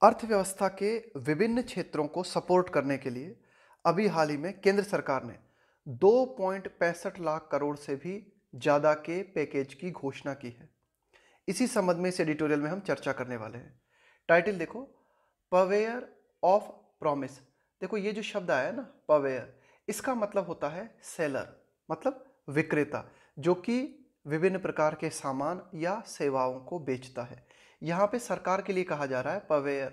अर्थव्यवस्था के विभिन्न क्षेत्रों को सपोर्ट करने के लिए अभी हाल ही में केंद्र सरकार ने 2.65 लाख करोड़ से भी ज़्यादा के पैकेज की घोषणा की है। इसी संबंध में इस एडिटोरियल में हम चर्चा करने वाले हैं। टाइटल देखो, पवेयर ऑफ प्रॉमिस। देखो ये जो शब्द आया है ना, पवेयर, इसका मतलब होता है सेलर, मतलब विक्रेता, जो कि विभिन्न प्रकार के सामान या सेवाओं को बेचता है। यहाँ पे सरकार के लिए कहा जा रहा है पवेयर,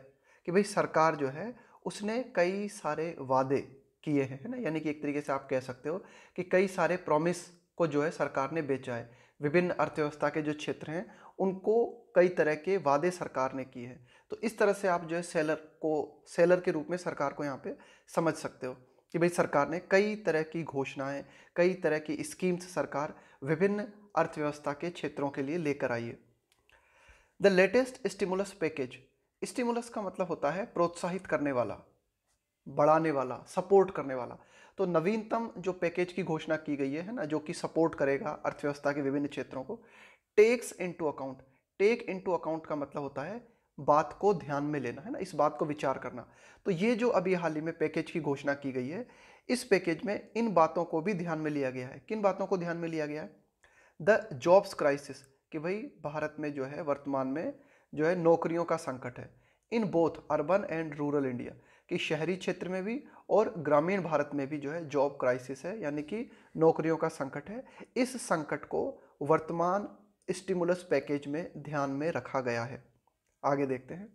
कि भाई सरकार जो है उसने कई सारे वादे किए हैं, है ना, यानी कि एक तरीके से आप कह सकते हो कि कई सारे प्रॉमिस को जो है सरकार ने बेचा है। विभिन्न अर्थव्यवस्था के जो क्षेत्र हैं उनको कई तरह के वादे सरकार ने किए हैं। तो इस तरह से आप जो है सेलर के रूप में सरकार को यहाँ पे समझ सकते हो कि भाई सरकार ने कई तरह की घोषणाएं, कई तरह की स्कीम्स सरकार विभिन्न अर्थव्यवस्था के क्षेत्रों के लिए लेकर आई है। The latest stimulus package. Stimulus का मतलब होता है प्रोत्साहित करने वाला, बढ़ाने वाला, सपोर्ट करने वाला। तो नवीनतम जो पैकेज की घोषणा की गई है ना, जो कि सपोर्ट करेगा अर्थव्यवस्था के विभिन्न क्षेत्रों को, takes into account. Take into account का मतलब होता है बात को ध्यान में लेना, है ना, इस बात को विचार करना। तो ये जो अभी हाल ही में पैकेज की घोषणा की गई है, इस पैकेज में इन बातों को भी ध्यान में लिया गया है। किन बातों को ध्यान में लिया गया है? द जॉब्स क्राइसिस, कि भाई भारत में जो है वर्तमान में जो है नौकरियों का संकट है। In both urban and rural India, कि शहरी क्षेत्र में भी और ग्रामीण भारत में भी जो है जॉब क्राइसिस है, यानी कि नौकरियों का संकट है। इस संकट को वर्तमान स्टिमुलस पैकेज में ध्यान में रखा गया है। आगे देखते हैं।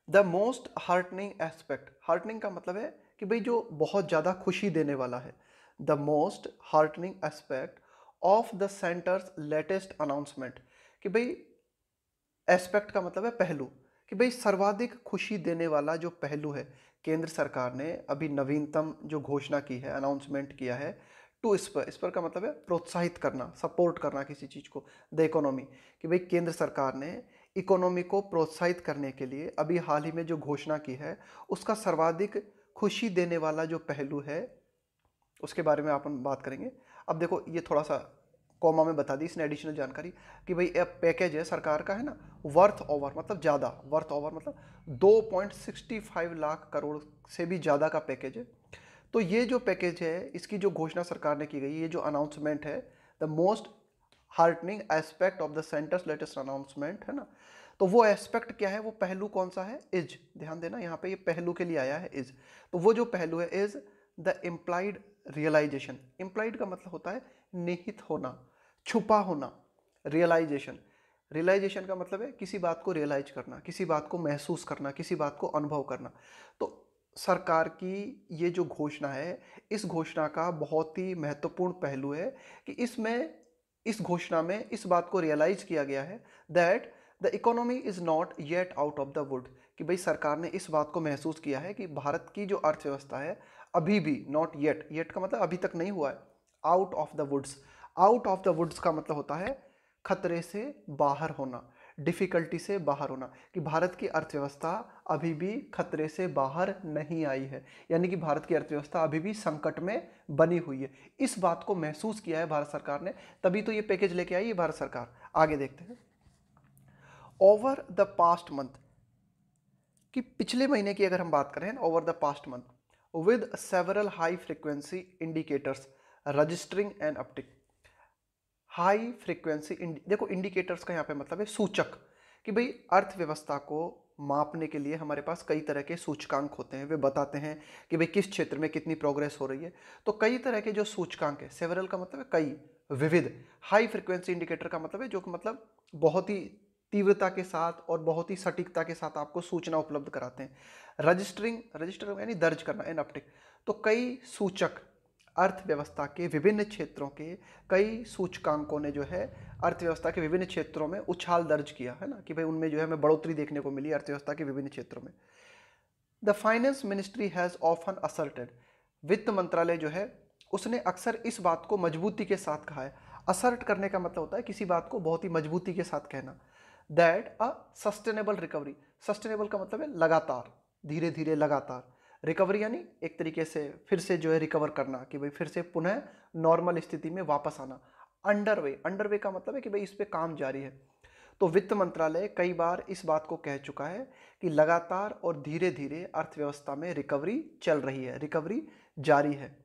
The most heartening aspect. Heartening का मतलब है कि भाई जो बहुत ज़्यादा खुशी देने वाला है। The most heartening aspect of the centres latest announcement, कि भाई एस्पेक्ट का मतलब है पहलू, कि भाई सर्वाधिक खुशी देने वाला जो पहलू है, केंद्र सरकार ने अभी नवीनतम जो घोषणा की है, अनाउंसमेंट किया है, टू स्पर का मतलब है प्रोत्साहित करना, सपोर्ट करना किसी चीज़ को, द इकोनॉमी, कि भाई केंद्र सरकार ने इकोनॉमी को प्रोत्साहित करने के लिए अभी हाल ही में जो घोषणा की है, उसका सर्वाधिक खुशी देने वाला जो पहलू है उसके बारे में अपन बात करेंगे। अब देखो ये थोड़ा सा कॉमा में बता दी इसने एडिशनल जानकारी, कि भाई एक पैकेज है सरकार का, है ना, वर्थ ओवर मतलब ज़्यादा, वर्थ ओवर मतलब 2.65 लाख करोड़ से भी ज़्यादा का पैकेज है। तो ये जो पैकेज है, इसकी जो घोषणा सरकार ने की गई, ये जो अनाउंसमेंट है, the most heartening aspect of the centres latest announcement, है ना, तो वो एस्पेक्ट क्या है, वो पहलू कौन सा है? इज। ध्यान देना, यहाँ पे ये पहलू के लिए आया है इज। तो वो जो पहलू है is the implied realization. Implied का मतलब होता है निहित होना, छुपा होना। रियलाइजेशन, रियलाइजेशन का मतलब है किसी बात को रियलाइज करना, किसी बात को महसूस करना, किसी बात को अनुभव करना। तो सरकार की ये जो घोषणा है, इस घोषणा का बहुत ही महत्वपूर्ण पहलू है कि इसमें, इस घोषणा में इस बात को रियलाइज किया गया है that the economy is not yet out of the wood, कि भाई सरकार ने इस बात को महसूस किया है कि भारत की जो अर्थव्यवस्था है अभी भी, नॉट येट, येट का मतलब अभी तक नहीं हुआ है, out of the woods. Out of the woods का मतलब होता है खतरे से बाहर होना, डिफिकल्टी से बाहर होना, कि भारत की अर्थव्यवस्था अभी भी खतरे से बाहर नहीं आई है, यानी कि भारत की अर्थव्यवस्था अभी भी संकट में बनी हुई है। इस बात को महसूस किया है भारत सरकार ने, तभी तो ये पैकेज लेके आई है भारत सरकार। आगे देखते हैं। ओवर द पास्ट मंथ, कि पिछले महीने की अगर हम बात करें, over the past month with several high frequency indicators registering and uptick. High frequency देखो इंडिकेटर्स का यहाँ पे मतलब है सूचक, कि भाई अर्थव्यवस्था को मापने के लिए हमारे पास कई तरह के सूचकांक होते हैं, वे बताते हैं कि भाई किस क्षेत्र में कितनी प्रोग्रेस हो रही है। तो कई तरह के जो सूचकांक है, सेवरल का मतलब है कई, विविध। हाई फ्रीक्वेंसी इंडिकेटर का मतलब है जो कि मतलब बहुत ही तीव्रता के साथ और बहुत ही सटीकता के साथ आपको सूचना उपलब्ध कराते हैं। रजिस्टर यानी दर्ज करना, एन अपटिक। तो कई सूचक, अर्थव्यवस्था के विभिन्न क्षेत्रों के कई सूचकांकों ने जो है अर्थव्यवस्था के विभिन्न क्षेत्रों में उछाल दर्ज किया, है ना, कि भाई उनमें जो है हमें बढ़ोतरी देखने को मिली अर्थव्यवस्था के विभिन्न क्षेत्रों में। The finance ministry has often asserted, वित्त मंत्रालय जो है उसने अक्सर इस बात को मजबूती के साथ कहा है। असर्ट करने का मतलब होता है किसी बात को बहुत ही मजबूती के साथ कहना। That a sustainable recovery, sustainable का मतलब है लगातार, धीरे धीरे लगातार। रिकवरी यानी एक तरीके से फिर से जो है रिकवर करना, कि भाई फिर से पुनः नॉर्मल स्थिति में वापस आना। अंडरवे, अंडरवे का मतलब है कि भाई इस पे काम जारी है। तो वित्त मंत्रालय कई बार इस बात को कह चुका है कि लगातार और धीरे धीरे अर्थव्यवस्था में रिकवरी चल रही है, रिकवरी जारी है।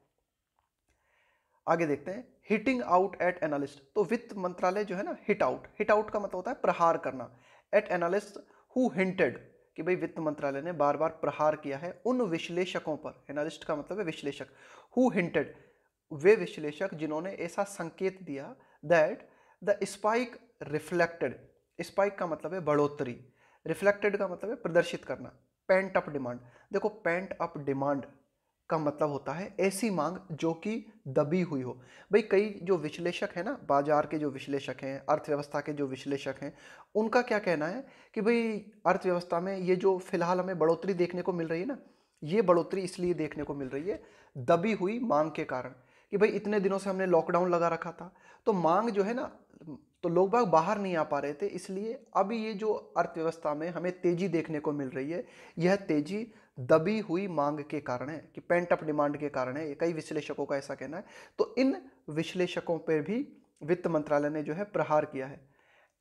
आगे देखते हैं, हिटिंग आउट एट एनालिस्ट। तो वित्त मंत्रालय जो है ना, हिट आउट का मतलब होता है प्रहार करना, एट एनालिस्ट हु हिंटेड, कि भाई वित्त मंत्रालय ने बार बार प्रहार किया है उन विश्लेषकों पर, एनालिस्ट का मतलब है विश्लेषक, हु हिंटेड, वे विश्लेषक जिन्होंने ऐसा संकेत दिया, that the spike reflected, spike का मतलब है बढ़ोतरी, रिफ्लेक्टेड का मतलब है प्रदर्शित करना, पेंट अप डिमांड। देखो पेंट अप डिमांड का मतलब होता है ऐसी मांग जो कि दबी हुई हो। भाई कई जो विश्लेषक हैं ना, बाजार के जो विश्लेषक हैं, अर्थव्यवस्था के जो विश्लेषक हैं, उनका क्या कहना है कि भाई अर्थव्यवस्था में ये जो फिलहाल हमें बढ़ोतरी देखने को मिल रही है ना, ये बढ़ोतरी इसलिए देखने को मिल रही है दबी हुई मांग के कारण, कि भाई इतने दिनों से हमने लॉकडाउन लगा रखा था, तो मांग जो है ना, तो लोग बाग बाहर नहीं आ पा रहे थे, इसलिए अभी ये जो अर्थव्यवस्था में हमें तेजी देखने को मिल रही है, यह तेजी दबी हुई मांग के कारण है, कि पेंट अप डिमांड के कारण है। कई विश्लेषकों का ऐसा कहना है। तो इन विश्लेषकों पर भी वित्त मंत्रालय ने जो है प्रहार किया है।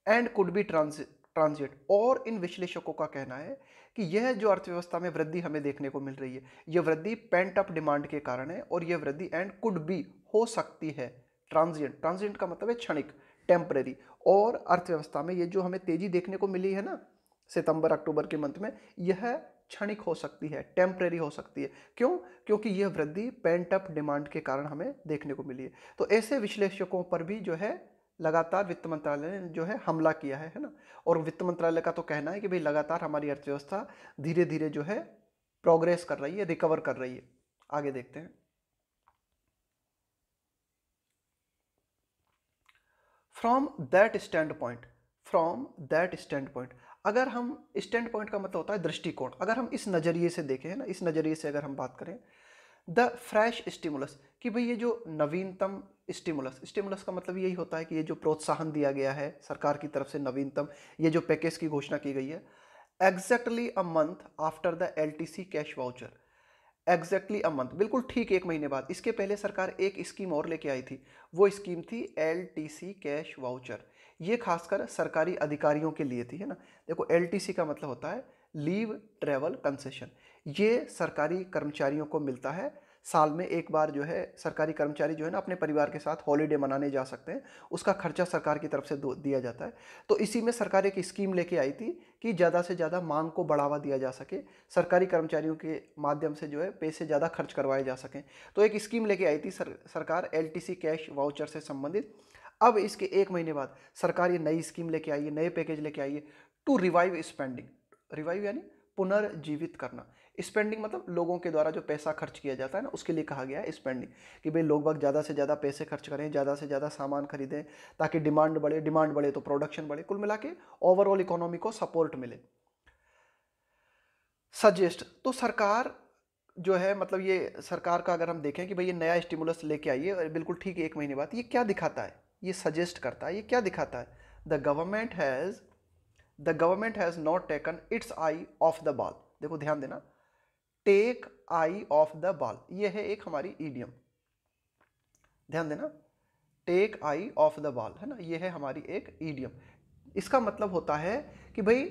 एंड कुड बी ट्रांजिट, और इन विश्लेषकों का कहना है कि यह जो अर्थव्यवस्था में वृद्धि हमें देखने को मिल रही है, यह वृद्धि पेंट अप डिमांड के कारण है, और यह वृद्धि एंड कुड बी हो सकती है ट्रांजिएंट, ट्रांजिएंट का मतलब है क्षणिक, टेम्परेरी। और अर्थव्यवस्था में ये जो हमें तेजी देखने को मिली है ना सितंबर अक्टूबर के मंथ में, यह क्षणिक हो सकती है, टेम्परेरी हो सकती है। क्यों? क्योंकि यह वृद्धि पेंट अप डिमांड के कारण हमें देखने को मिली है। तो ऐसे विश्लेषकों पर भी जो है लगातार वित्त मंत्रालय ने जो है हमला किया है ना। और वित्त मंत्रालय का तो कहना है कि भाई लगातार हमारी अर्थव्यवस्था धीरे धीरे जो है प्रोग्रेस कर रही है, रिकवर कर रही है। आगे देखते हैं, from that stand point, from that stand point, अगर हम स्टैंड पॉइंट का मतलब होता है दृष्टिकोण, अगर हम इस नज़रिए से देखें है ना, इस नज़रिए से अगर हम बात करें, द फ्रेश स्टिमुलस, कि भाई ये जो नवीनतम स्टिमुलस, स्टिमुलस का मतलब यही होता है कि ये जो प्रोत्साहन दिया गया है सरकार की तरफ से, नवीनतम ये जो पैकेज की घोषणा की गई है, exactly a month after the LTC cash voucher, exactly a month, बिल्कुल ठीक एक महीने बाद। इसके पहले सरकार एक स्कीम और लेके आई थी, वो स्कीम थी एलटीसी कैश वाउचर। ये खासकर सरकारी अधिकारियों के लिए थी, है ना। देखो एलटीसी का मतलब होता है लीव ट्रैवल कंसेशन, ये सरकारी कर्मचारियों को मिलता है। साल में एक बार जो है सरकारी कर्मचारी जो है ना अपने परिवार के साथ हॉलीडे मनाने जा सकते हैं, उसका खर्चा सरकार की तरफ से दिया जाता है। तो इसी में सरकार एक स्कीम लेके आई थी कि ज़्यादा से ज़्यादा मांग को बढ़ावा दिया जा सके, सरकारी कर्मचारियों के माध्यम से जो है पैसे ज़्यादा खर्च करवाए जा सकें। तो एक स्कीम लेके आई थी सरकार एलटीसी कैश वाउचर से संबंधित। अब इसके एक महीने बाद सरकार ये नई स्कीम लेके आई है, नए पैकेज लेके आई है, टू रिवाइव स्पेंडिंग, रिवाइव यानी पुनर्जीवित करना, स्पेंडिंग मतलब लोगों के द्वारा जो पैसा खर्च किया जाता है ना, उसके लिए कहा गया है स्पेंडिंग, कि भाई लोग बाग ज़्यादा से ज़्यादा पैसे खर्च करें, ज़्यादा से ज़्यादा सामान खरीदें, ताकि डिमांड बढ़े, डिमांड बढ़े तो प्रोडक्शन बढ़े, कुल मिला के ओवरऑल इकोनॉमी को सपोर्ट मिले। सजेस्ट, तो सरकार जो है, मतलब ये सरकार का अगर हम देखें कि भाई ये नया स्टिमुलस लेके आइए और बिल्कुल ठीक एक महीने बाद, ये क्या दिखाता है, ये सजेस्ट करता है, ये क्या दिखाता है, the government has, the government has not taken its eye off the ball. देखो ध्यान देना, take eye off the ball, ये है एक हमारी ईडियम, ध्यान देना, take eye off the ball है ना, ये है हमारी एक ईडियम। इसका मतलब होता है कि भाई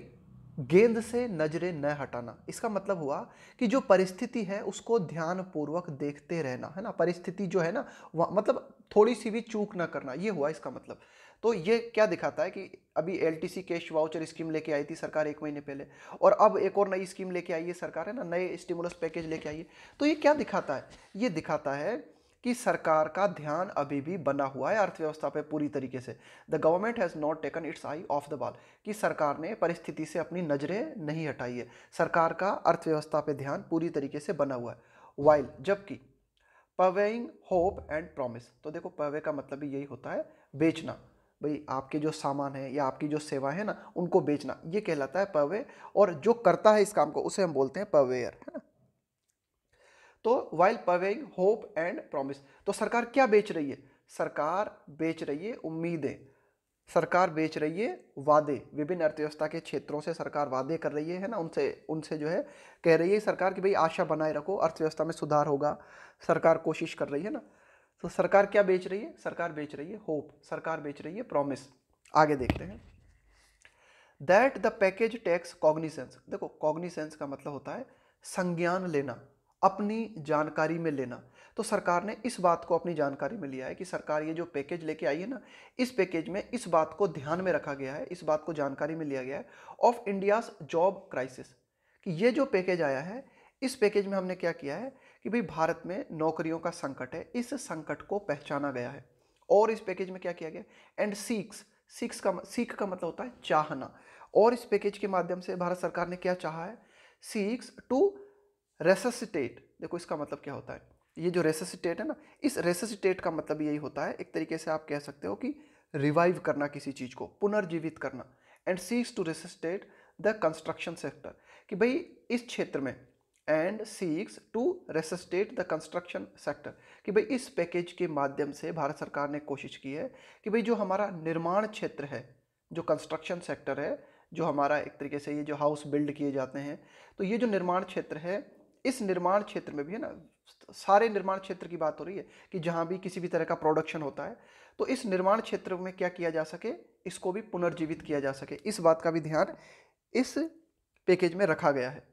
गेंद से नजरें न हटाना। इसका मतलब हुआ कि जो परिस्थिति है उसको ध्यानपूर्वक देखते रहना, है ना। परिस्थिति जो है ना, मतलब थोड़ी सी भी चूक ना करना, ये हुआ इसका मतलब। तो ये क्या दिखाता है कि अभी एलटीसी कैश वाउचर स्कीम लेके आई थी सरकार एक महीने पहले, और अब एक और नई स्कीम लेके आई है सरकार, है ना, नए स्टिमुलस पैकेज लेके आई है। तो ये क्या दिखाता है, ये दिखाता है कि सरकार का ध्यान अभी भी बना हुआ है अर्थव्यवस्था पे पूरी तरीके से। The government has not taken its eye off the ball, कि सरकार ने परिस्थिति से अपनी नजरें नहीं हटाई है, सरकार का अर्थव्यवस्था पे ध्यान पूरी तरीके से बना हुआ है। वाइल, जबकि परवेइंग होप एंड प्रॉमिस, तो देखो परवे का मतलब भी यही होता है बेचना, भाई आपके जो सामान है या आपकी जो सेवा है ना उनको बेचना, ये कहलाता है परवे। और जो करता है इस काम को उसे हम बोलते हैं परवेयर, है ना। तो वाइल परवेइंग होप एंड प्रॉमिस, तो सरकार क्या बेच रही है, सरकार बेच रही है उम्मीदें, सरकार बेच रही है वादे, विभिन्न अर्थव्यवस्था के क्षेत्रों से सरकार वादे कर रही है ना, उनसे उनसे जो है कह रही है सरकार कि भाई आशा बनाए रखो, अर्थव्यवस्था में सुधार होगा, सरकार कोशिश कर रही है ना। तो सरकार क्या बेच रही है, सरकार बेच रही है होप, सरकार बेच रही है प्रॉमिस। आगे देखते हैं, that the package takes cognizance. देखो कॉग्निसेंस का मतलब होता है संज्ञान लेना, अपनी जानकारी में लेना। तो सरकार ने इस बात को अपनी जानकारी में लिया है कि सरकार ये जो पैकेज लेके आई है ना, इस पैकेज में इस बात को ध्यान में रखा गया है, इस बात को जानकारी में लिया गया है ऑफ इंडियाज जॉब क्राइसिस, कि ये जो पैकेज आया है इस पैकेज में हमने क्या किया है कि भाई भारत में नौकरियों का संकट है, इस संकट को पहचाना गया है। और इस पैकेज में क्या किया गया, एंड सीक का मतलब होता है चाहना। और इस पैकेज के माध्यम से भारत सरकार ने क्या चाहा है, सीक्स टू रेससिटेट। देखो इसका मतलब क्या होता है, ये जो रेससिटेट है ना, इस रेससिटेट का मतलब यही होता है, एक तरीके से आप कह सकते हो कि रिवाइव करना किसी चीज को, पुनर्जीवित करना। And seeks to resuscitate the construction sector, कि भाई इस क्षेत्र में, and seeks to resuscitate the construction sector, कि भाई इस पैकेज के माध्यम से भारत सरकार ने कोशिश की है कि भाई जो हमारा निर्माण क्षेत्र है, जो कंस्ट्रक्शन सेक्टर है, जो हमारा एक तरीके से ये जो हाउस बिल्ड किए जाते हैं, तो ये जो निर्माण क्षेत्र है, इस निर्माण क्षेत्र में भी है ना, सारे निर्माण क्षेत्र की बात हो रही है कि जहाँ भी किसी भी तरह का प्रोडक्शन होता है, तो इस निर्माण क्षेत्र में क्या किया जा सके, इसको भी पुनर्जीवित किया जा सके, इस बात का भी ध्यान इस पैकेज में रखा गया है।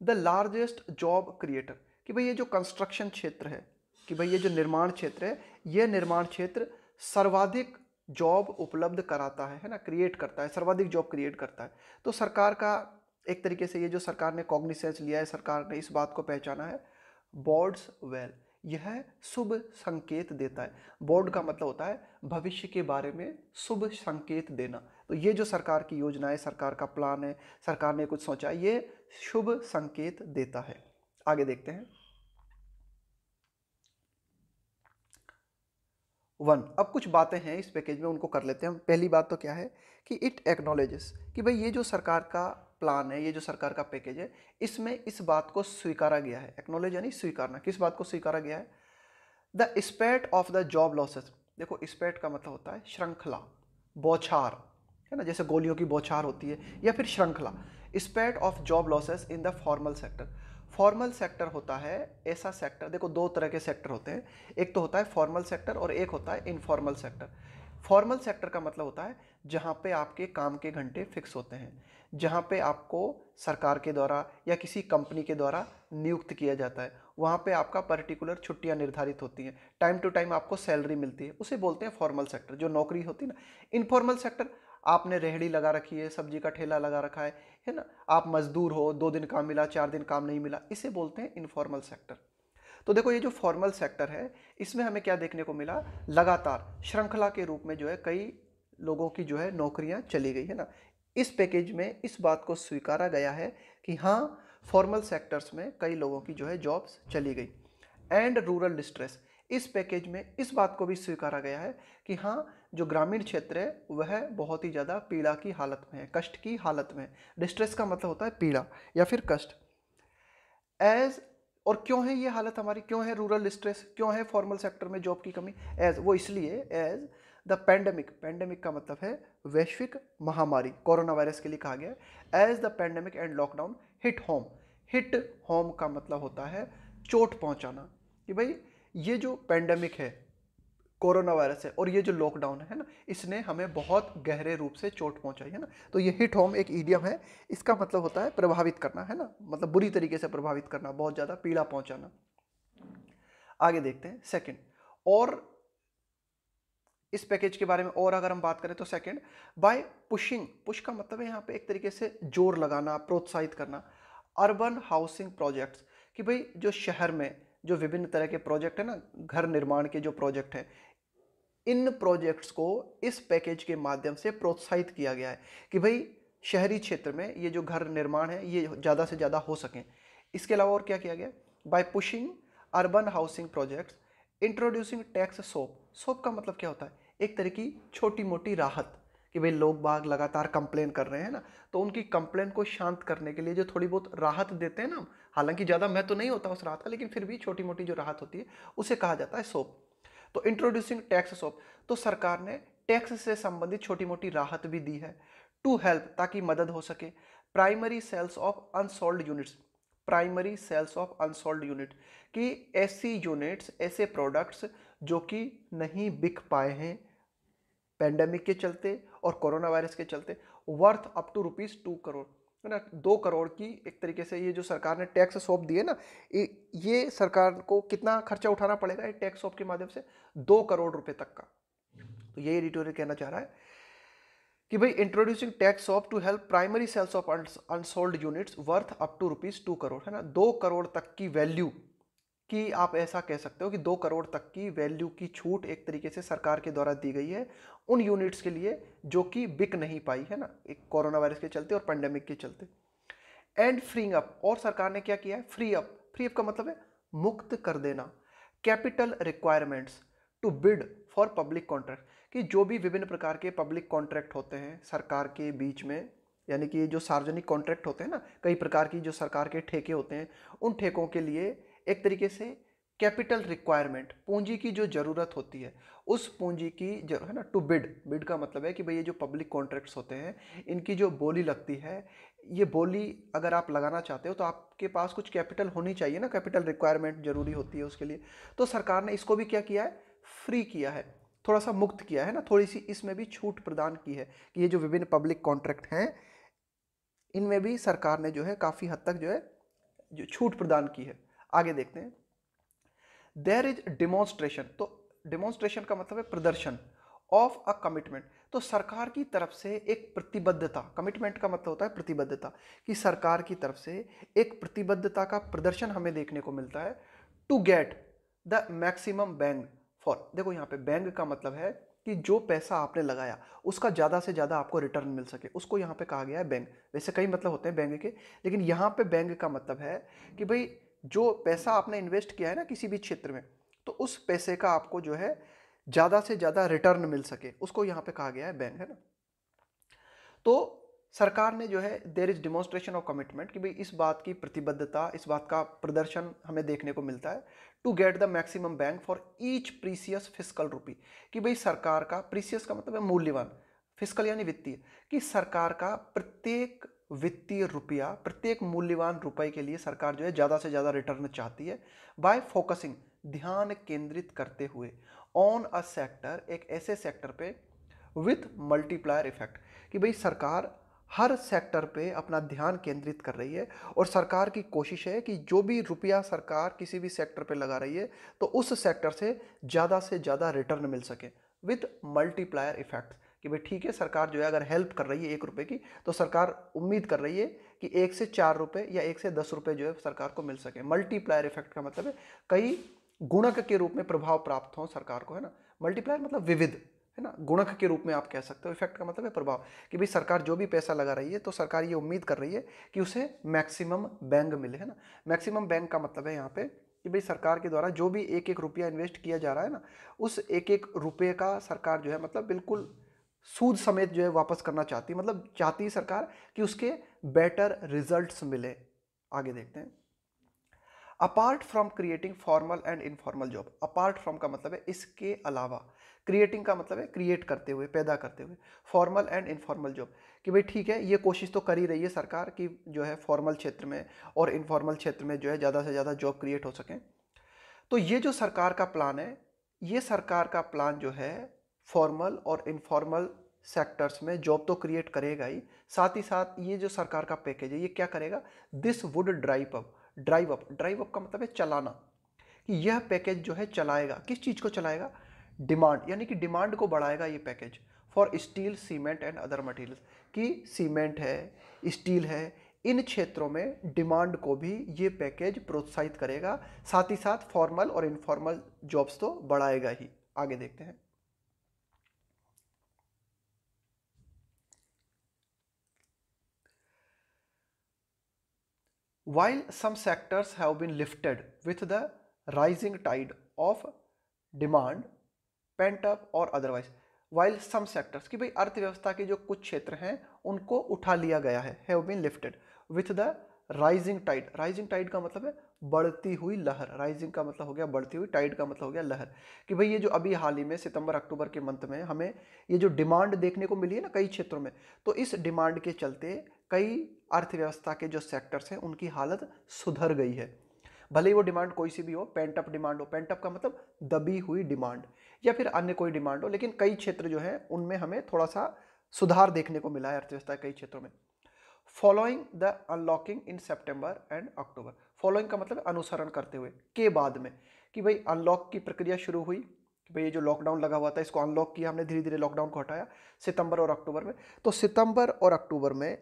द लार्जेस्ट जॉब क्रिएटर, कि भाई ये जो कंस्ट्रक्शन क्षेत्र है, कि भाई ये जो निर्माण क्षेत्र है, ये निर्माण क्षेत्र सर्वाधिक जॉब उपलब्ध कराता है ना, क्रिएट करता है, सर्वाधिक जॉब क्रिएट करता है। तो सरकार का एक तरीके से ये जो सरकार ने कॉग्निसेंस लिया है, सरकार ने इस बात को पहचाना है, बोर्ड्स वेल, यह शुभ संकेत देता है। बोर्ड का मतलब होता है भविष्य के बारे में शुभ संकेत देना। तो ये जो सरकार की योजना है, सरकार का प्लान है, सरकार ने कुछ सोचा, ये शुभ संकेत देता है। आगे देखते हैं 1। अब कुछ बातें हैं इस पैकेज में, उनको कर लेते हैं हम। पहली बात तो क्या है कि इट एक्नॉलेजेस, कि भाई ये जो सरकार का प्लान है, ये जो सरकार का पैकेज है, इसमें इस बात को स्वीकारा गया है। एक्नॉलेज यानी स्वीकारना, किस बात को स्वीकारा गया है, the स्पेट of the job losses. देखो स्पेट का मतलब होता है श्रृंखला, बौछार, है ना, जैसे गोलियों की बौछार होती है, या फिर श्रृंखला। स्पेट of job losses in the formal sector. Formal sector होता है ऐसा सेक्टर, देखो दो तरह के सेक्टर होते हैं, एक तो होता है फॉर्मल सेक्टर और एक होता है इनफॉर्मल सेक्टर। फॉर्मल सेक्टर का मतलब होता है जहाँ पे आपके काम के घंटे फिक्स होते हैं, जहाँ पे आपको सरकार के द्वारा या किसी कंपनी के द्वारा नियुक्त किया जाता है, वहाँ पे आपका पर्टिकुलर छुट्टियाँ निर्धारित होती हैं, टाइम टू टाइम आपको सैलरी मिलती है, उसे बोलते हैं फॉर्मल सेक्टर, जो नौकरी होती है ना। इनफॉर्मल सेक्टर, आपने रेहड़ी लगा रखी है, सब्जी का ठेला लगा रखा है ना, आप मजदूर हो, 2 दिन काम मिला, 4 दिन काम नहीं मिला, इसे बोलते हैं इनफॉर्मल सेक्टर। तो देखो ये जो फॉर्मल सेक्टर है, इसमें हमें क्या देखने को मिला, लगातार श्रृंखला के रूप में जो है कई लोगों की जो है नौकरियां चली गई, है ना। इस पैकेज में इस बात को स्वीकारा गया है कि हाँ, फॉर्मल सेक्टर्स में कई लोगों की जो है जॉब्स चली गई। एंड रूरल डिस्ट्रेस, इस पैकेज में इस बात को भी स्वीकारा गया है कि हाँ, जो ग्रामीण क्षेत्र है वह बहुत ही ज़्यादा पीड़ा की हालत में है, कष्ट की हालत में है। डिस्ट्रेस का मतलब होता है पीड़ा या फिर कष्ट। एज, और क्यों है ये हालत हमारी, क्यों है रूरल डिस्ट्रेस, क्यों है फॉर्मल सेक्टर में जॉब की कमी, एज वो इसलिए, एज द पैंडेमिक, पैंडेमिक का मतलब है वैश्विक महामारी, कोरोना वायरस के लिए कहा गया है, as the pandemic and lockdown hit home. Hit home का मतलब होता है चोट पहुंचाना, कि भाई ये जो पैंडेमिक है, कोरोना वायरस है, और ये जो लॉकडाउन है ना, इसने हमें बहुत गहरे रूप से चोट पहुंचाई है ना। तो ये हिट होम एक ईडियम है, इसका मतलब होता है प्रभावित करना, है ना, मतलब बुरी तरीके से प्रभावित करना, बहुत ज़्यादा पीड़ा पहुंचाना। आगे देखते हैं सेकंड। और इस पैकेज के बारे में और अगर हम बात करें तो सेकंड, बाय पुशिंग, पुश का मतलब है यहाँ पे एक तरीके से जोर लगाना, प्रोत्साहित करना, अर्बन हाउसिंग प्रोजेक्ट्स, कि भाई जो शहर में जो विभिन्न तरह के प्रोजेक्ट है ना, घर निर्माण के जो प्रोजेक्ट हैं, इन प्रोजेक्ट्स को इस पैकेज के माध्यम से प्रोत्साहित किया गया है कि भाई शहरी क्षेत्र में ये जो घर निर्माण है ये ज़्यादा से ज़्यादा हो सकें। इसके अलावा और क्या किया गया, bye pushing urban housing projects, introducing tax soap. Soap का मतलब क्या होता है, एक तरह की छोटी मोटी राहत, कि भाई लोग बाग लगातार कंप्लेन कर रहे हैं ना, तो उनकी कंप्लेन को शांत करने के लिए जो थोड़ी बहुत राहत देते हैं ना, हालांकि ज़्यादा महत्व तो नहीं होता उस राहत का, लेकिन फिर भी छोटी मोटी जो राहत होती है उसे कहा जाता है सोप। तो इंट्रोड्यूसिंग टैक्स सोप, तो सरकार ने टैक्स से संबंधित छोटी मोटी राहत भी दी है। टू हेल्प, ताकि मदद हो सके। Primary sales of unsold units, primary sales of unsold unit, कि ऐसी यूनिट्स, ऐसे प्रोडक्ट्स जो कि नहीं बिक पाए हैं पैंडेमिक के चलते और कोरोना वायरस के चलते वर्थ अप टू ₹2 करोड़, है ना, 2 करोड़ की एक तरीके से ये जो सरकार ने टैक्स सौंप दिए ना, ये सरकार को कितना खर्चा उठाना पड़ेगा ये टैक्स सौंप के माध्यम से? 2 करोड़ रुपए तक का। तो ये एडिटोरियल कहना चाह रहा है कि भाई introducing tax off to help primary sales of unsold units worth up to ₹2 crore, है ना, 2 करोड़ तक की वैल्यू की, आप ऐसा कह सकते हो कि 2 करोड़ तक की वैल्यू की छूट एक तरीके से सरकार के द्वारा दी गई है उन यूनिट्स के लिए जो कि बिक नहीं पाई, है ना, एक कोरोना वायरस के चलते और पेंडेमिक के चलते। एंड फ्रीइंग अप, और सरकार ने क्या किया है? फ्री अप का मतलब है मुक्त कर देना capital requirements to bid for public contract, कि जो भी विभिन्न प्रकार के पब्लिक कॉन्ट्रैक्ट होते हैं सरकार के बीच में, यानी कि जो सार्वजनिक कॉन्ट्रैक्ट होते हैं ना, कई प्रकार की जो सरकार के ठेके होते हैं, उन ठेकों के लिए एक तरीके से कैपिटल रिक्वायरमेंट, पूंजी की जो जरूरत होती है, उस पूंजी की है ना, टू बिड का मतलब है कि भाई ये जो पब्लिक कॉन्ट्रैक्ट्स होते हैं इनकी जो बोली लगती है, ये बोली अगर आप लगाना चाहते हो तो आपके पास कुछ कैपिटल होनी चाहिए ना, कैपिटल रिक्वायरमेंट जरूरी होती है उसके लिए। तो सरकार ने इसको भी क्या किया है? फ्री किया है, थोड़ा सा मुक्त किया है ना, थोड़ी सी इसमें भी छूट प्रदान की है कि ये जो विभिन्न पब्लिक कॉन्ट्रैक्ट हैं इनमें भी सरकार ने जो है काफ़ी हद तक जो है जो छूट प्रदान की है। आगे देखते हैं। देयर इज डिमॉन्स्ट्रेशन, तो डिमॉन्स्ट्रेशन का मतलब है प्रदर्शन ऑफ अ कमिटमेंट, तो सरकार की तरफ से एक प्रतिबद्धता, कमिटमेंट का मतलब होता है प्रतिबद्धता, कि सरकार की तरफ से एक प्रतिबद्धता का प्रदर्शन हमें देखने को मिलता है to get the maximum bang for, देखो यहाँ पे बैंग का मतलब है कि जो पैसा आपने लगाया उसका ज़्यादा से ज़्यादा आपको रिटर्न मिल सके, उसको यहाँ पे कहा गया है बैंग। वैसे कई मतलब होते हैं बैंग के, लेकिन यहाँ पे बैंग का मतलब है कि भाई जो पैसा आपने इन्वेस्ट किया है ना किसी भी क्षेत्र में, तो उस पैसे का आपको जो है ज़्यादा से ज़्यादा रिटर्न मिल सके, उसको यहाँ पे कहा गया है बैंक, है ना। तो सरकार ने जो है there is demonstration of commitment, कि भाई इस बात की प्रतिबद्धता, इस बात का प्रदर्शन हमें देखने को मिलता है to get the maximum bang for each precious fiscal rupee, कि भाई सरकार का, प्रीसियस का मतलब है मूल्यवान, फिस्कल यानी वित्तीय, कि सरकार का प्रत्येक वित्तीय रुपया, प्रत्येक मूल्यवान रुपए के लिए सरकार जो है ज़्यादा से ज़्यादा रिटर्न चाहती है बाय फोकसिंग, ध्यान केंद्रित करते हुए, ऑन अ सेक्टर, एक ऐसे सेक्टर पे विथ मल्टीप्लायर इफेक्ट, कि भाई सरकार हर सेक्टर पे अपना ध्यान केंद्रित कर रही है और सरकार की कोशिश है कि जो भी रुपया सरकार किसी भी सेक्टर पे लगा रही है तो उस सेक्टर से ज़्यादा रिटर्न मिल सके विथ मल्टीप्लायर इफेक्ट, कि भाई ठीक है सरकार जो है अगर हेल्प कर रही है 1 रुपए की, तो सरकार उम्मीद कर रही है कि 1 से 4 रुपए या 1 से 10 रुपए जो है सरकार को मिल सके। मल्टीप्लायर इफेक्ट का मतलब है कई गुणक के रूप में प्रभाव प्राप्त हो सरकार को, है ना। मल्टीप्लायर मतलब विविध, है ना, गुणक के रूप में आप कह सकते हो। इफेक्ट का मतलब है प्रभाव, कि भाई सरकार जो भी पैसा लगा रही है तो सरकार ये उम्मीद कर रही है कि उसे मैक्सिमम बैंग मिले, है ना। मैक्सिमम बैंग का मतलब है यहाँ पे कि भाई सरकार के द्वारा जो भी 1-1 रुपया इन्वेस्ट किया जा रहा है ना, उस 1-1 रुपये का सरकार जो है मतलब बिल्कुल सूद समेत जो है वापस करना चाहती है, मतलब चाहती है सरकार कि उसके बेटर रिजल्ट्स मिले। आगे देखते हैं। Apart from creating formal and informal job, apart from का मतलब है इसके अलावा, क्रिएटिंग का मतलब है क्रिएट करते हुए, पैदा करते हुए, फॉर्मल एंड इनफॉर्मल जॉब, कि भाई ठीक है ये कोशिश तो कर ही रही है सरकार कि जो है फॉर्मल क्षेत्र में और इनफॉर्मल क्षेत्र में जो है ज़्यादा से ज़्यादा जॉब क्रिएट हो सकें। तो ये जो सरकार का प्लान है, ये सरकार का प्लान जो है फॉर्मल और इनफॉर्मल सेक्टर्स में जॉब तो क्रिएट करेगा ही, साथ ही साथ ये जो सरकार का पैकेज है ये क्या करेगा? दिस वुड ड्राइव अप का मतलब है चलाना, कि यह पैकेज जो है चलाएगा, किस चीज़ को चलाएगा? डिमांड, यानी कि डिमांड को बढ़ाएगा ये package for steel, cement and other materials, कि सीमेंट है, स्टील है, इन क्षेत्रों में डिमांड को भी ये पैकेज प्रोत्साहित करेगा, साथ ही साथ फॉर्मल और इनफॉर्मल जॉब्स तो बढ़ाएगा ही। आगे देखते हैं। While some sectors have been lifted with the rising tide of demand, pent up or otherwise, while some sectors, कि भाई अर्थव्यवस्था के जो कुछ क्षेत्र हैं उनको उठा लिया गया है, have been lifted with the rising tide, rising tide का मतलब है बढ़ती हुई लहर, राइजिंग का मतलब हो गया बढ़ती हुई, टाइड का मतलब हो गया लहर, कि भाई ये जो अभी हाल ही में सितंबर अक्टूबर के मंथ में हमें ये जो डिमांड देखने को मिली है ना कई क्षेत्रों में, तो इस डिमांड के चलते कई अर्थव्यवस्था के जो सेक्टर्स हैं उनकी हालत सुधर गई है। भले ही वो डिमांड कोई सी भी हो, पेंट अप डिमांड हो, पेंट अप का मतलब दबी हुई डिमांड, या फिर अन्य कोई डिमांड हो, लेकिन कई क्षेत्र जो है उनमें हमें थोड़ा सा सुधार देखने को मिला है अर्थव्यवस्था के कई क्षेत्रों में। Following the unlocking in September and October, following का मतलब अनुसरण करते हुए, के बाद में, कि भाई अनलॉक की प्रक्रिया शुरू हुई, कि भाई ये जो लॉकडाउन लगा हुआ था इसको अनलॉक किया हमने, धीरे धीरे लॉकडाउन को हटाया सितंबर और अक्टूबर में। तो सितंबर और अक्टूबर में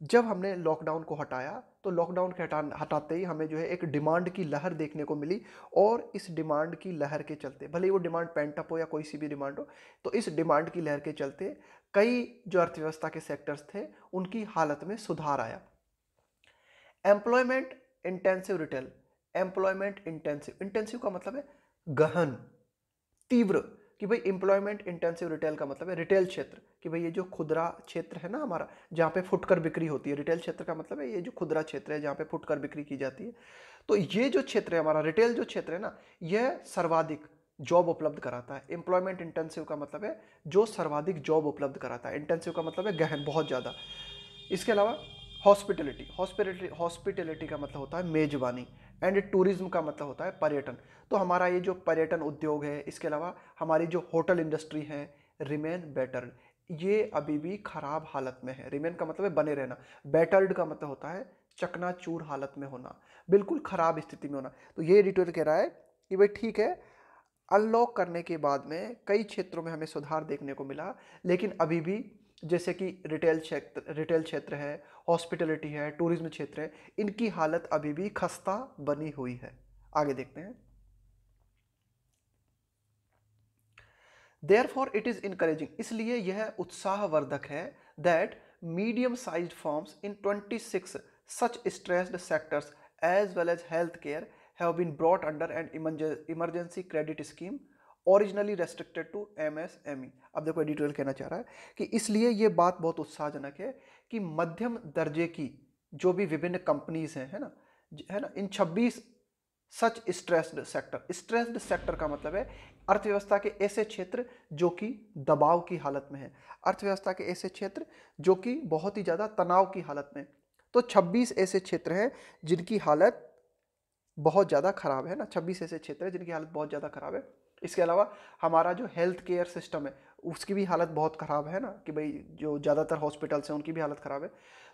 जब हमने लॉकडाउन को हटाया तो लॉकडाउन के हटाते ही हमें जो है एक डिमांड की लहर देखने को मिली, और इस डिमांड की लहर के चलते, भले ही वो डिमांड पेंट अप हो या कोई सी भी डिमांड हो, तो इस डिमांड की लहर के चलते कई जो अर्थव्यवस्था के सेक्टर्स थे उनकी हालत में सुधार आया। Employment intensive retail, employment intensive, intensive का मतलब है गहन, तीव्र, कि भाई एम्प्लॉयमेंट इंटेंसिव रिटेल का मतलब है रिटेल क्षेत्र, कि भाई ये जो खुदरा क्षेत्र है ना हमारा, जहाँ पे फुटकर बिक्री होती है, रिटेल क्षेत्र का मतलब है ये जो खुदरा क्षेत्र है जहाँ पे फुटकर बिक्री की जाती है। तो ये जो क्षेत्र है हमारा रिटेल जो क्षेत्र है ना, यह सर्वाधिक जॉब उपलब्ध कराता है। एम्प्लॉयमेंट इंटेंसिव का मतलब है जो सर्वाधिक जॉब उपलब्ध कराता है, इंटेंसिव का मतलब है गहन, बहुत ज़्यादा। इसके अलावा हॉस्पिटलिटी, हॉस्पिटलिटी का मतलब होता है मेजबानी, एंड टूरिज्म का मतलब होता है पर्यटन। तो हमारा ये जो पर्यटन उद्योग है, इसके अलावा हमारी जो होटल इंडस्ट्री है, रिमेन बेटर्ड, ये अभी भी खराब हालत में है। रिमेन का मतलब है बने रहना, बेटर्ड का मतलब होता है चकनाचूर हालत में होना, बिल्कुल खराब स्थिति में होना। तो ये एडिटोरियल कह रहा है कि भाई ठीक है, अनलॉक करने के बाद में कई क्षेत्रों में हमें सुधार देखने को मिला, लेकिन अभी भी जैसे कि रिटेल क्षेत्र है, हॉस्पिटलिटी है, टूरिज्म क्षेत्र है, इनकी हालत अभी भी खस्ता बनी हुई है। आगे देखते हैं। देयरफॉर इट इज इनकरेजिंग, इसलिए यह उत्साहवर्धक है, that medium sized firms in 26 such stressed sectors as well as health care have been brought under an emergency credit scheme originally restricted to MSME. अब देखो एडिटोरियल कहना चाह रहा है कि इसलिए ये बात बहुत उत्साहजनक है कि मध्यम दर्जे की जो भी विभिन्न कंपनीज हैं, है ना, इन 26 सच स्ट्रेस्ड सेक्टर का मतलब है अर्थव्यवस्था के ऐसे क्षेत्र जो कि दबाव की हालत में है, अर्थव्यवस्था के ऐसे क्षेत्र जो कि बहुत ही ज़्यादा तनाव की हालत में। तो 26 ऐसे क्षेत्र हैं जिनकी हालत बहुत ज़्यादा खराब है ना, 26 ऐसे क्षेत्र हैं जिनकी हालत बहुत ज़्यादा खराब है। इसके अलावा हमारा जो हेल्थ केयर सिस्टम है उसकी भी हालत बहुत ख़राब है ना, कि भाई जो ज़्यादातर हॉस्पिटल्स हैं उनकी भी हालत ख़राब है।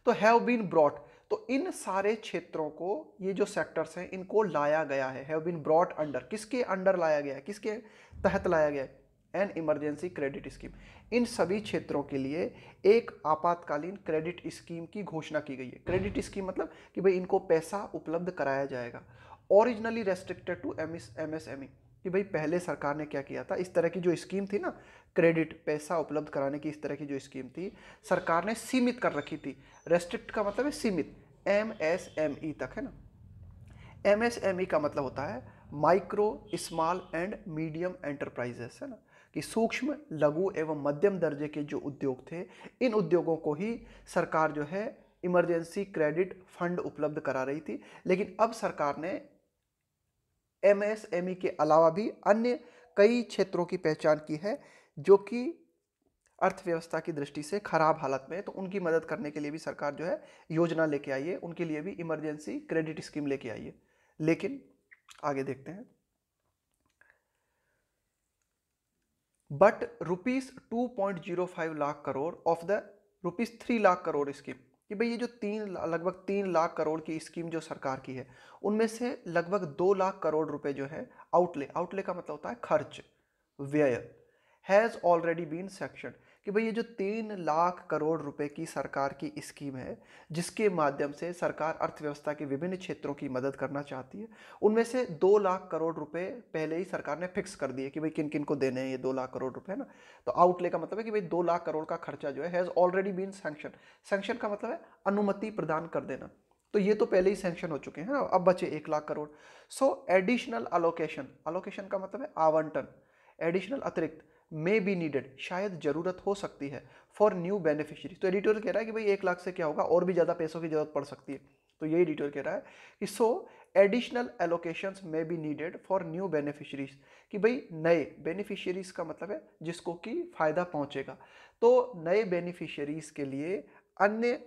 तो हैव बीन ब्रॉट, तो इन सारे क्षेत्रों को, ये जो सेक्टर्स हैं इनको लाया गया है, हैव बीन ब्रॉट अंडर, किसके अंडर लाया गया है, किसके तहत लाया गया है, एन इमरजेंसी क्रेडिट स्कीम। इन सभी क्षेत्रों के लिए एक आपातकालीन क्रेडिट स्कीम की घोषणा की गई है। क्रेडिट स्कीम मतलब कि भाई इनको पैसा उपलब्ध कराया जाएगा। ओरिजिनली रेस्ट्रिक्टेड टू एमएसएमई, कि भाई पहले सरकार ने क्या किया था, इस तरह की जो स्कीम थी ना, क्रेडिट पैसा उपलब्ध कराने की इस तरह की जो स्कीम थी, सरकार ने सीमित कर रखी थी। रेस्ट्रिक्ट का मतलब है सीमित, एमएसएमई तक, है ना। एमएसएमई का मतलब होता है micro small and medium enterprises, है ना, कि सूक्ष्म लघु एवं मध्यम दर्जे के जो उद्योग थे, इन उद्योगों को ही सरकार जो है इमरजेंसी क्रेडिट फंड उपलब्ध करा रही थी। लेकिन अब सरकार ने एमएसएमई के अलावा भी अन्य कई क्षेत्रों की पहचान की है जो कि अर्थव्यवस्था की दृष्टि से खराब हालत में है। तो उनकी मदद करने के लिए भी सरकार जो है योजना लेके आई है, उनके लिए भी इमरजेंसी क्रेडिट स्कीम लेके आई है। लेकिन आगे देखते हैं। But ₹2.05 lakh crore of the ₹3 lakh crore scheme, कि भाई ये जो लगभग 3 लाख करोड़ की स्कीम जो सरकार की है, उनमें से लगभग 2 लाख करोड़ रुपए जो है आउटले का मतलब होता है खर्च, व्यय, हैज़ ऑलरेडी बीन सेक्शन, कि भाई ये जो 3 लाख करोड़ रुपए की सरकार की स्कीम है जिसके माध्यम से सरकार अर्थव्यवस्था के विभिन्न क्षेत्रों की मदद करना चाहती है, उनमें से 2 लाख करोड़ रुपए पहले ही सरकार ने फिक्स कर दिए कि भाई किन किन को देने हैं ये 2 लाख करोड़ रुपए, है ना। तो आउटले का मतलब है कि भाई 2 लाख करोड़ का खर्चा जो है has already been sanction, sanction का मतलब है अनुमति प्रदान कर देना। तो ये तो पहले ही सैंक्शन हो चुके हैं, अब बचे 1 लाख करोड़। सो एडिशनल अलोकेशन, अलोकेशन का मतलब है आवंटन, एडिशनल अतिरिक्त, मे बी नीडेड, शायद जरूरत हो सकती है, फॉर न्यू बेनिफिशियरी। तो एडिटोरियल कह रहा है कि भाई 1 लाख से क्या होगा, और भी ज़्यादा पैसों की जरूरत पड़ सकती है। तो ये एडिटोरियल कह रहा है कि सो additional allocations may be needed for new beneficiaries, कि भाई नए बेनिफिशियरीज का मतलब है जिसको कि फायदा पहुंचेगा। तो नए बेनिफिशियरीज के लिए अन्य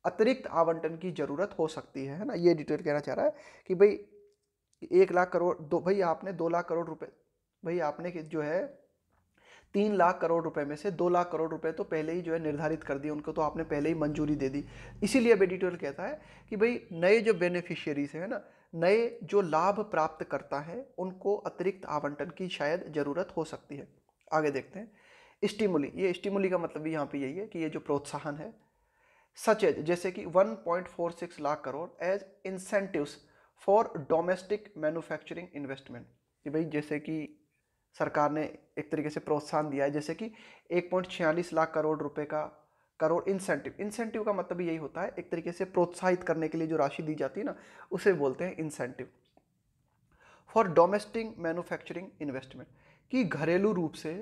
अतिरिक्त आवंटन की जरूरत हो सकती है ना। ये एडिटोरियल कहना चाह रहा है कि भाई 1 लाख करोड़, दो भाई आपने 2 लाख करोड़ रुपए, भाई आपने जो है 3 लाख करोड़ रुपए में से 2 लाख करोड़ रुपए तो पहले ही जो है निर्धारित कर दिए, उनको तो आपने पहले ही मंजूरी दे दी। इसीलिए अब एडिटोरियल कहता है कि भाई नए जो बेनिफिशियरीज है ना, नए जो लाभ प्राप्त करता है, उनको अतिरिक्त आवंटन की शायद जरूरत हो सकती है। आगे देखते हैं स्टिमुली। ये स्टिमुली का मतलब भी यहाँ पे यही है कि ये जो प्रोत्साहन है, सच एज जैसे कि 1.46 lakh crore as incentives for domestic manufacturing investment, कि भाई जैसे कि सरकार ने एक तरीके से प्रोत्साहन दिया है, जैसे कि 1.46 लाख करोड़ रुपए का करोड़ इंसेंटिव। इंसेंटिव का मतलब यही होता है एक तरीके से प्रोत्साहित करने के लिए जो राशि दी जाती है ना, उसे बोलते हैं incentive. For domestic manufacturing investment, कि घरेलू रूप से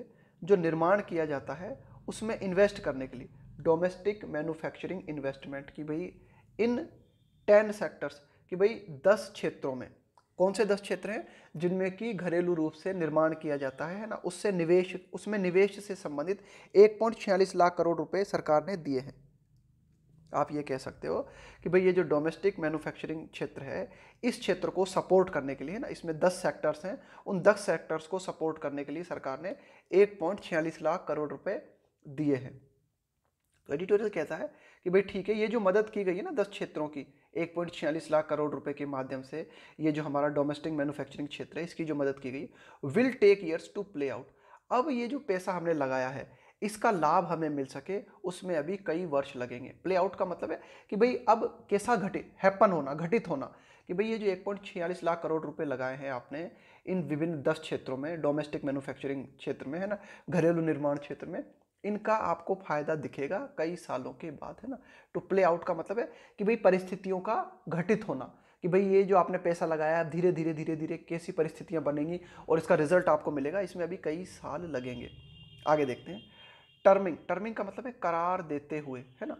जो निर्माण किया जाता है उसमें इन्वेस्ट करने के लिए, डोमेस्टिक मैन्युफैक्चरिंग इन्वेस्टमेंट, की भाई इन 10 सेक्टर्स, कि भाई 10 क्षेत्रों में। कौन से 10 क्षेत्र हैं? जिनमें कि घरेलू रूप से निर्माण किया जाता है ना, उससे निवेश, उसमें निवेश से संबंधित 1.46 लाख करोड़ रुपए सरकार ने दिए हैं। आप ये कह सकते हो कि भाई ये जो डोमेस्टिक मैन्युफैक्चरिंग क्षेत्र है, इस क्षेत्र को सपोर्ट करने के लिए ना, इसमें 10 सेक्टर्स हैं, उन 10 सेक्टर्स को सपोर्ट करने के लिए सरकार ने 1.46 लाख करोड़ रुपए दिए हैं। तो एडिटोरियल कहता है कि भाई ठीक है, ये जो मदद की गई है ना 10 क्षेत्रों की 1.46 लाख करोड़ रुपए के माध्यम से, ये जो हमारा डोमेस्टिक मैन्युफैक्चरिंग क्षेत्र है, इसकी जो मदद की गई will take years to play out. अब ये जो पैसा हमने लगाया है, इसका लाभ हमें मिल सके, उसमें अभी कई वर्ष लगेंगे। प्ले आउट का मतलब है कि भाई अब कैसा घटित हैपन होना, घटित होना, कि भाई ये जो 1.46 लाख करोड़ रुपए लगाए हैं आपने इन विभिन्न 10 क्षेत्रों में, डोमेस्टिक मैन्युफैक्चरिंग क्षेत्र में है ना, घरेलू निर्माण क्षेत्र में, इनका आपको फायदा दिखेगा कई सालों के बाद, है ना। तो प्ले आउट का मतलब है कि भाई परिस्थितियों का घटित होना, कि भाई ये जो आपने पैसा लगाया धीरे धीरे धीरे धीरे कैसी परिस्थितियां बनेंगी और इसका रिजल्ट आपको मिलेगा, इसमें अभी कई साल लगेंगे। आगे देखते हैं टर्मिंग। टर्मिंग का मतलब है करार देते हुए, है ना।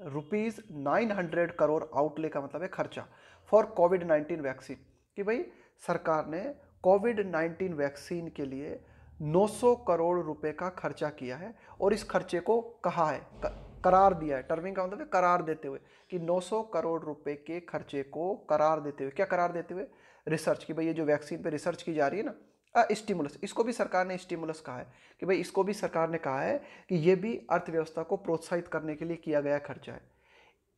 ₹900 करोड़ आउटले का मतलब है खर्चा फॉर कोविड-19 वैक्सीन, कि भाई सरकार ने कोविड-19 वैक्सीन के लिए 900 करोड़ रुपए का खर्चा किया है और इस खर्चे को कहा है, करार दिया है। टर्मिंग का मतलब है करार देते हुए, कि 900 करोड़ रुपए के खर्चे को करार देते हुए। क्या करार देते हुए? रिसर्च, कि भाई ये जो वैक्सीन पे रिसर्च की जा रही है ना, स्टिमुलस, इसको भी सरकार ने स्टिमुलस कहा है, कि भाई इसको भी सरकार ने कहा है कि ये भी अर्थव्यवस्था को प्रोत्साहित करने के लिए किया गया खर्चा है।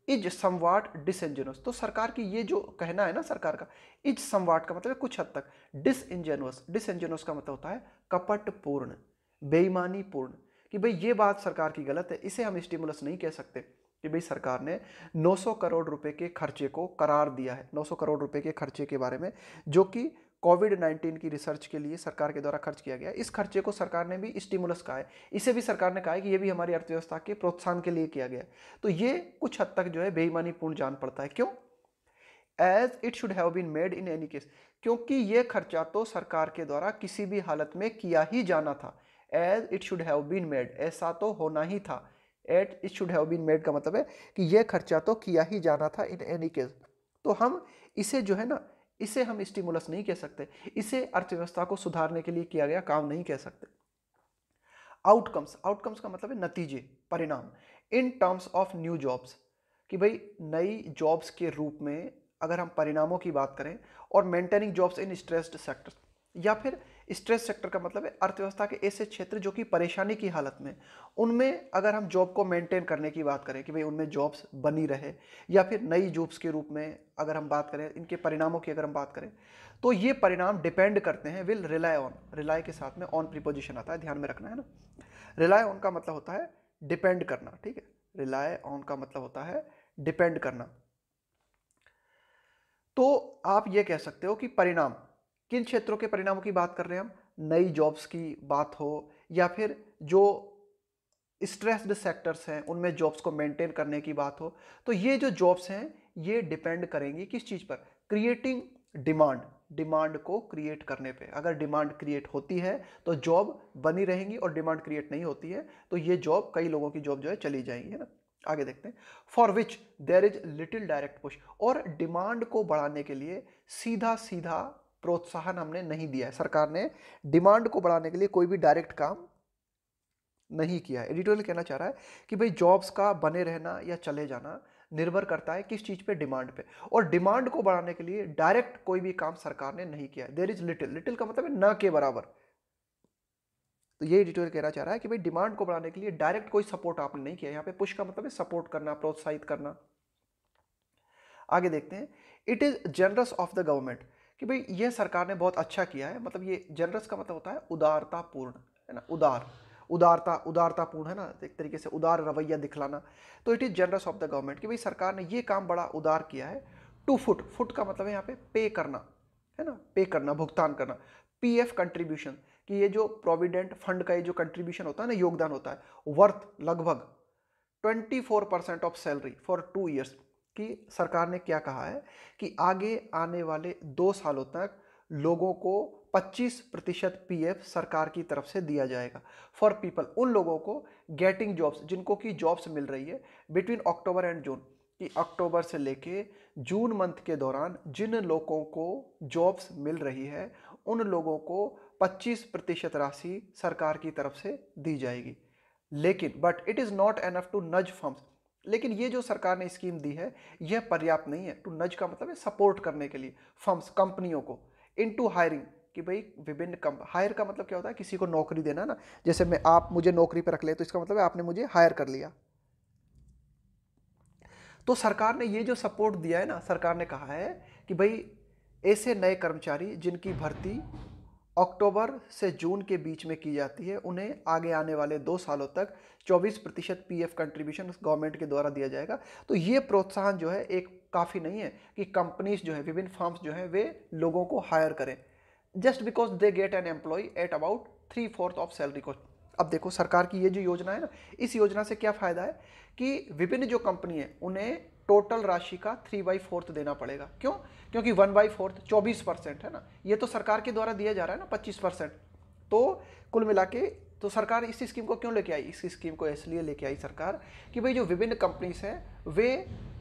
इज समवाट डिसइंजेनुअस, तो सरकार की ये जो कहना है ना सरकार का, इज समवाट का मतलब है कुछ हद तक, डिसइंजेनुअस, डिसइंजेनुअस का मतलब होता है कपटपूर्ण, बेईमानीपूर्ण, कि भाई ये बात सरकार की गलत है, इसे हम स्टिमुलस नहीं कह सकते। कि भाई सरकार ने 900 करोड़ रुपए के खर्चे को करार दिया है, 900 करोड़ रुपए के खर्चे के बारे में, जो कि कोविड-19 की रिसर्च के लिए सरकार के द्वारा खर्च किया गया। इस खर्चे को सरकार ने भी स्टिमुलस कहा है, इसे भी सरकार ने कहा है कि ये भी हमारी अर्थव्यवस्था के प्रोत्साहन के लिए किया गया। तो ये कुछ हद तक जो है बेईमानीपूर्ण जान पड़ता है। क्यों? As it should have been made in any case, क्योंकि ये खर्चा तो सरकार के द्वारा किसी भी हालत में किया ही जाना था। As it should have been made, ऐसा तो होना ही था। At it should have been made का मतलब है कि यह खर्चा तो किया ही जाना था इन एनी केस। तो हम इसे जो है ना, इसे हम स्टिमुलस नहीं कह सकते, इसे अर्थव्यवस्था को सुधारने के लिए किया गया काम नहीं कह सकते। आउटकम्स, आउटकम्स का मतलब है नतीजे, परिणाम। In terms of new jobs, कि भाई नई जॉब्स के रूप में अगर हम परिणामों की बात करें, और maintaining jobs in stressed sectors, या फिर स्ट्रेस सेक्टर का मतलब है अर्थव्यवस्था के ऐसे क्षेत्र जो कि परेशानी की हालत में, उनमें अगर हम जॉब को मेंटेन करने की बात करें, कि भाई उनमें जॉब्स बनी रहे, या फिर नई जॉब्स के रूप में अगर हम बात करें, इनके परिणामों की अगर हम बात करें, तो ये परिणाम डिपेंड करते हैं, विल रिलाई ऑन, रिलाई के साथ में ऑन प्रीपोजिशन आता है, ध्यान में रखना है ना। रिलाई ऑन का मतलब होता है डिपेंड करना, ठीक है। रिलाई ऑन का मतलब होता है डिपेंड करना। तो आप ये कह सकते हो कि परिणाम, किन क्षेत्रों के परिणामों की बात कर रहे हैं हम? नई जॉब्स की बात हो, या फिर जो स्ट्रेस्ड सेक्टर्स हैं उनमें जॉब्स को मेंटेन करने की बात हो, तो ये जो जॉब्स हैं ये डिपेंड करेंगी किस चीज पर? क्रिएटिंग डिमांड, डिमांड को क्रिएट करने पे। अगर डिमांड क्रिएट होती है तो जॉब बनी रहेंगी, और डिमांड क्रिएट नहीं होती है तो ये जॉब, कई लोगों की जॉब जो है चली जाएंगी, है ना। आगे देखते हैं for which there is little direct push, और डिमांड को बढ़ाने के लिए सीधा सीधा प्रोत्साहन हमने नहीं दिया है। सरकार ने डिमांड को बढ़ाने के लिए कोई भी डायरेक्ट काम नहीं किया है। एडिटोरियल कहना चाह रहा है कि भाई जॉब्स का बने रहना या चले जाना निर्भर करता है किस चीज पे? डिमांड पे। और डिमांड को बढ़ाने के लिए डायरेक्ट कोई भी काम सरकार ने नहीं किया। देयर इज लिटिल, लिटिल का मतलब है न के बराबर, तो ये एडिटोरियल कहना चाह रहा है कि भाई डिमांड को बढ़ाने के लिए डायरेक्ट कोई सपोर्ट आपने नहीं किया, यहाँ पे पुश का मतलब है सपोर्ट करना, प्रोत्साहित करना। आगे देखते हैं, it is generous of the government, कि भाई ये सरकार ने बहुत अच्छा किया है, मतलब ये जनरस का मतलब होता है उदारतापूर्ण, है ना, उदारतापूर्ण है ना, एक तरीके से उदार रवैया दिखलाना। तो it is generous of the government, कि भाई सरकार ने ये काम बड़ा उदार किया है। टू फुट का मतलब है यहाँ पे पे करना, है ना, पे करना, भुगतान करना। पीएफ कंट्रीब्यूशन, कि ये जो प्रोविडेंट फंड का ये जो कंट्रीब्यूशन होता है ना, योगदान होता है, वर्थ लगभग 24% ऑफ सैलरी फॉर 2 ईयर्स, कि सरकार ने क्या कहा है कि आगे आने वाले 2 सालों तक लोगों को 25% पीएफ सरकार की तरफ से दिया जाएगा फॉर पीपल, उन लोगों को गेटिंग जॉब्स, जिनको की जॉब्स मिल रही है बिटवीन अक्टूबर एंड जून, कि अक्टूबर से लेके जून मंथ के दौरान जिन लोगों को जॉब्स मिल रही है उन लोगों को 25% राशि सरकार की तरफ से दी जाएगी। लेकिन but it is not enough to nudge firms, लेकिन ये जो सरकार ने स्कीम दी है यह पर्याप्त नहीं है। टू नज का मतलब है सपोर्ट करने के लिए फर्म्स, कंपनियों को, इनटू हायरिंग, कि भाई विभिन्न हायर का मतलब क्या होता है, किसी को नौकरी देना ना, जैसे मैं, आप मुझे नौकरी पर रख ले तो इसका मतलब है आपने मुझे हायर कर लिया। तो सरकार ने ये जो सपोर्ट दिया है ना, सरकार ने कहा है कि भाई ऐसे नए कर्मचारी जिनकी भर्ती अक्टूबर से जून के बीच में की जाती है, उन्हें आगे आने वाले 2 सालों तक 24% पीएफ कंट्रीब्यूशन गवर्नमेंट के द्वारा दिया जाएगा। तो ये प्रोत्साहन जो है एक काफ़ी नहीं है कि कंपनीज जो है, विभिन्न फर्म्स जो है वे लोगों को हायर करें just because they get an employ at about 3/4 of salary cost. अब देखो सरकार की ये जो योजना है ना, इस योजना से क्या फायदा है कि विभिन्न जो कंपनी है उन्हें टोटल राशि का 3/4 देना पड़ेगा। क्यों? क्योंकि 1/4 24% है ना, ये तो सरकार के द्वारा दिया जा रहा है ना 25%। तो कुल मिला के तो सरकार इस स्कीम को क्यों लेके आई? इस स्कीम को इसलिए लेके आई सरकार कि भाई जो विभिन्न कंपनीज हैं वे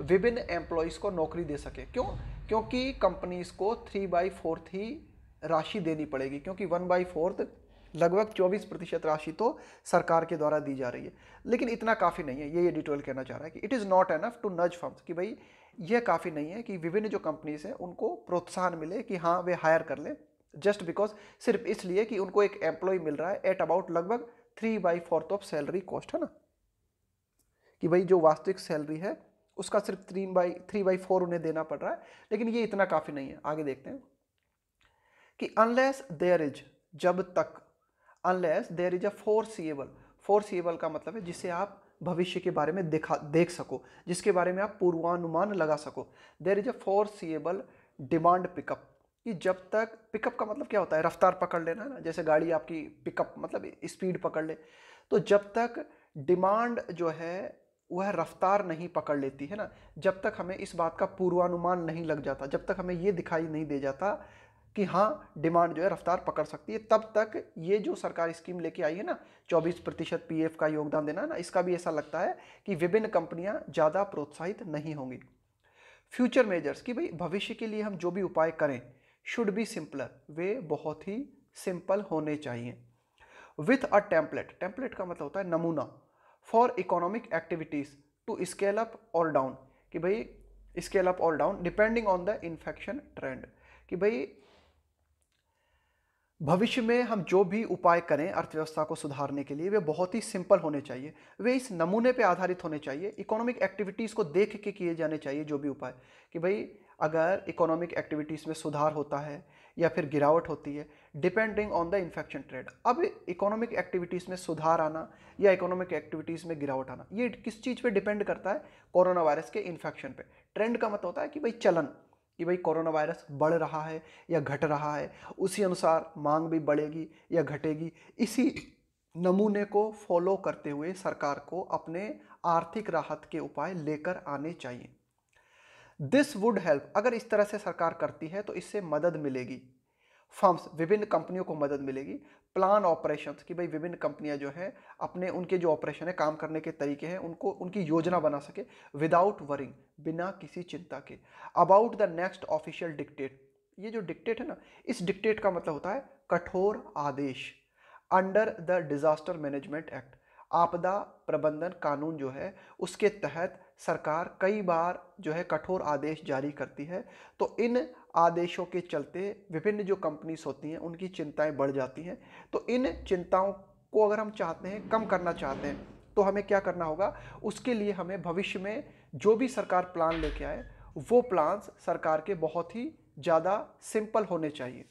विभिन्न एम्प्लॉयज़ को नौकरी दे सके। क्यों? क्योंकि कंपनीज को 3/4 ही राशि देनी पड़ेगी, क्योंकि 1/4 लगभग 24% राशि तो सरकार के द्वारा दी जा रही है। लेकिन इतना काफ़ी नहीं है, ये एडिटोरियल कहना चाह रहा है कि it is not enough to nudge firms, कि भाई ये काफ़ी नहीं है कि विभिन्न जो कंपनीज हैं उनको प्रोत्साहन मिले कि हाँ वे हायर कर लें, जस्ट बिकॉज सिर्फ इसलिए कि उनको एक एम्प्लॉय मिल रहा है एट अबाउट लगभग 3/4 ऑफ सैलरी कॉस्ट, है ना, कि भाई जो वास्तविक सैलरी है उसका सिर्फ 3/4 उन्हें देना पड़ रहा है। लेकिन ये इतना काफ़ी नहीं है। आगे देखते हैं कि अनलेस देयर इज, जब तक, unless there is a foreseeable का मतलब है जिसे आप भविष्य के बारे में देख सको, जिसके बारे में आप पूर्वानुमान लगा सको। There is a foreseeable demand pickup, कि जब तक, पिकअप का मतलब क्या होता है, रफ्तार पकड़ लेना ना, जैसे गाड़ी आपकी पिकअप मतलब स्पीड पकड़ ले। तो जब तक डिमांड जो है वह रफ्तार नहीं पकड़ लेती है ना, जब तक हमें इस बात का पूर्वानुमान नहीं लग जाता, जब तक हमें ये दिखाई नहीं दे जाता कि हाँ डिमांड जो है रफ्तार पकड़ सकती है, तब तक ये जो सरकार स्कीम लेके आई है ना 24% पीएफ का योगदान देना ना, इसका भी ऐसा लगता है कि विभिन्न कंपनियां ज़्यादा प्रोत्साहित नहीं होंगी। फ्यूचर मेजर्स, कि भाई भविष्य के लिए हम जो भी उपाय करें शुड बी सिंपलर, वे बहुत ही सिंपल होने चाहिए। विथ अ टेम्पलेट का मतलब होता है नमूना, for economic activities to scale up और डाउन, कि भाई स्केल अप और down depending on the infection trend, कि भाई भविष्य में हम जो भी उपाय करें अर्थव्यवस्था को सुधारने के लिए वे बहुत ही सिंपल होने चाहिए, वे इस नमूने पे आधारित होने चाहिए, इकोनॉमिक एक्टिविटीज़ को देख के किए जाने चाहिए जो भी उपाय, कि भाई अगर इकोनॉमिक एक्टिविटीज़ में सुधार होता है या फिर गिरावट होती है depending on the infection trend. अब इकोनॉमिक एक्टिविटीज़ में सुधार आना या इकोनॉमिक एक्टिविटीज़ में गिरावट आना ये किस चीज़ पे डिपेंड करता है? कोरोना वायरस के इन्फेक्शन पे। ट्रेंड का मतलब होता है कि भाई चलन, कि भाई कोरोना वायरस बढ़ रहा है या घट रहा है, उसी अनुसार मांग भी बढ़ेगी या घटेगी। इसी नमूने को फॉलो करते हुए सरकार को अपने आर्थिक राहत के उपाय लेकर आने चाहिए। दिस वुड हेल्प, अगर इस तरह से सरकार करती है तो इससे मदद मिलेगी। फर्म्स, विभिन्न कंपनियों को मदद मिलेगी। प्लान ऑपरेशंस, कि भाई विभिन्न कंपनियां जो है अपने उनके जो ऑपरेशन है, काम करने के तरीके हैं, उनको उनकी योजना बना सके विदाउट वरिंग, बिना किसी चिंता के। About the next official dictate, ये जो डिक्टेट है ना, इस डिक्टेट का मतलब होता है कठोर आदेश। Under the disaster management act, आपदा प्रबंधन कानून जो है उसके तहत सरकार कई बार जो है कठोर आदेश जारी करती है। तो इन आदेशों के चलते विभिन्न जो कंपनीज होती हैं उनकी चिंताएं बढ़ जाती हैं। तो इन चिंताओं को अगर हम चाहते हैं, कम करना चाहते हैं, तो हमें क्या करना होगा? उसके लिए हमें भविष्य में जो भी सरकार प्लान लेके आए, वो प्लान्स सरकार के बहुत ही ज़्यादा सिंपल होने चाहिए।